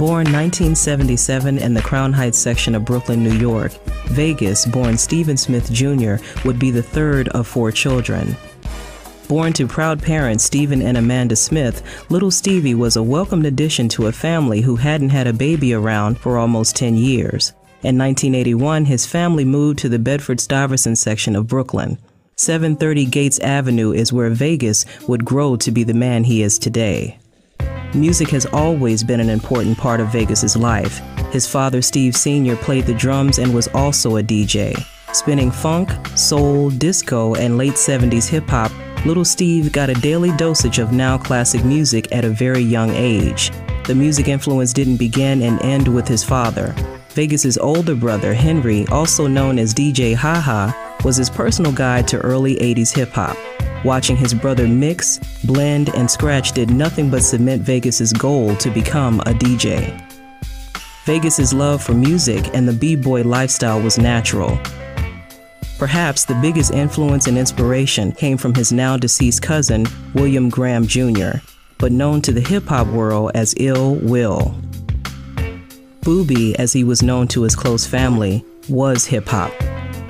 Born 1977 in the Crown Heights section of Brooklyn, New York, Vegas, born Stephen Smith Jr., would be the third of 4 children. Born to proud parents Stephen and Amanda Smith, little Stevie was a welcomed addition to a family who hadn't had a baby around for almost 10 years. In 1981, his family moved to the Bedford-Stuyvesant section of Brooklyn. 730 Gates Avenue is where Vegas would grow to be the man he is today. Music has always been an important part of Vegas's life. His father, Steve Sr., played the drums and was also a DJ. Spinning funk, soul, disco, and late 70s hip-hop, little Steve got a daily dosage of now classic music at a very young age. The music influence didn't begin and end with his father. Vegas's older brother, Henry, also known as DJ Ha-Ha, was his personal guide to early 80s hip-hop. Watching his brother mix, blend, and scratch did nothing but cement Vegas's goal to become a DJ. Vegas's love for music and the b-boy lifestyle was natural. Perhaps the biggest influence and inspiration came from his now deceased cousin, William Graham Jr., but known to the hip-hop world as Ill Will. Booby, as he was known to his close family, was hip-hop.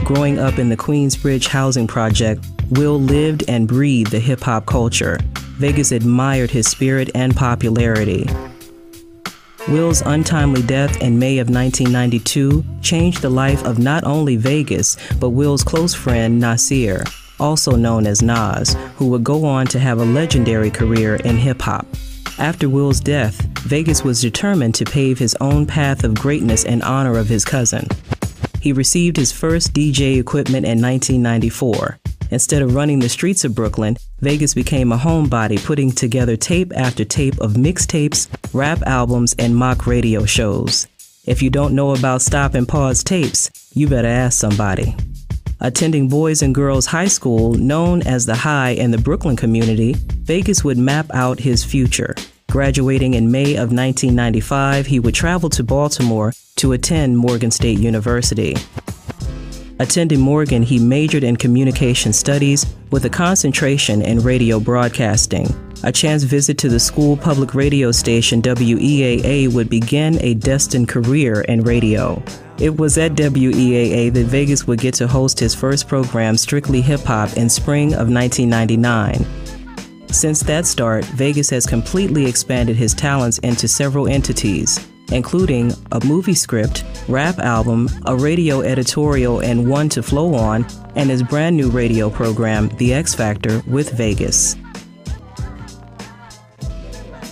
Growing up in the Queensbridge housing project, Will lived and breathed the hip-hop culture. Vegas admired his spirit and popularity. Will's untimely death in May of 1992 changed the life of not only Vegas, but Will's close friend Nasir, also known as Nas, who would go on to have a legendary career in hip-hop. After Will's death, Vegas was determined to pave his own path of greatness in honor of his cousin. He received his first DJ equipment in 1994. Instead of running the streets of Brooklyn, Vegas became a homebody, putting together tape after tape of mixtapes, rap albums, and mock radio shows. If you don't know about Stop and Pause tapes, you better ask somebody. Attending Boys and Girls High School, known as the High in the Brooklyn community, Vegas would map out his future. Graduating in May of 1995, he would travel to Baltimore to attend Morgan State University. Attending Morgan, he majored in communication studies with a concentration in radio broadcasting. A chance visit to the school public radio station WEAA would begin a destined career in radio. It was at WEAA that Vegas would get to host his first program, Strictly Hip Hop, in spring of 1999. Since that start, Vegas has completely expanded his talents into several entities, including a movie script, rap album, a radio editorial, and one to flow on, and his brand new radio program, The X Factor with Vegas.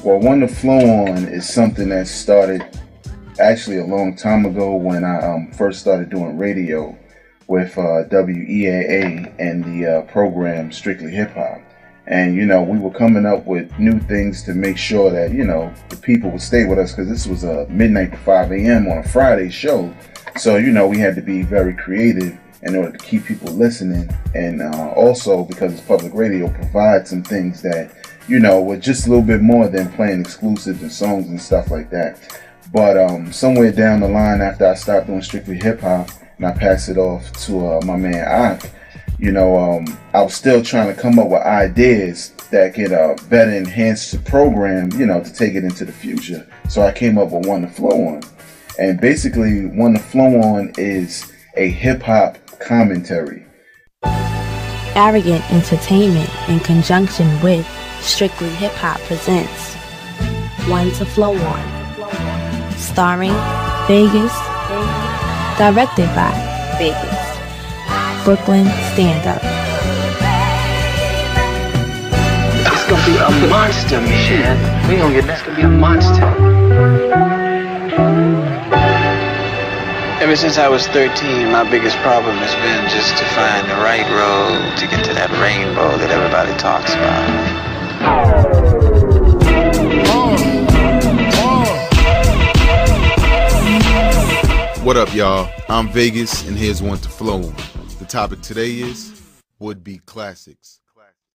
Well, One to Flow On is something that started actually a long time ago when I first started doing radio with WEAA and the program Strictly Hip Hop. And, you know, we were coming up with new things to make sure that, you know, the people would stay with us, because this was a midnight to 5 a.m. on a Friday show. So, you know, we had to be very creative in order to keep people listening. And also, because it's public radio, provide some things that, you know, were just a little bit more than playing exclusives and songs and stuff like that. But somewhere down the line, after I stopped doing Strictly Hip Hop and I passed it off to my man Ak, you know, I was still trying to come up with ideas that could better enhance the program, you know, to take it into the future. So I came up with One to Flow On. And basically, One to Flow On is a hip-hop commentary. Arrogant Entertainment, in conjunction with Strictly Hip Hop, presents One to Flow On. Starring Vegas. Directed by Vegas. Brooklyn Stand Up. It's gonna be a monster, man. We gonna get that. It's gonna be a monster. Ever since I was 13, my biggest problem has been just to find the right road to get to that rainbow that everybody talks about. What up, y'all? I'm Vegas, and here's One to Flow On. The topic today is would-be classics.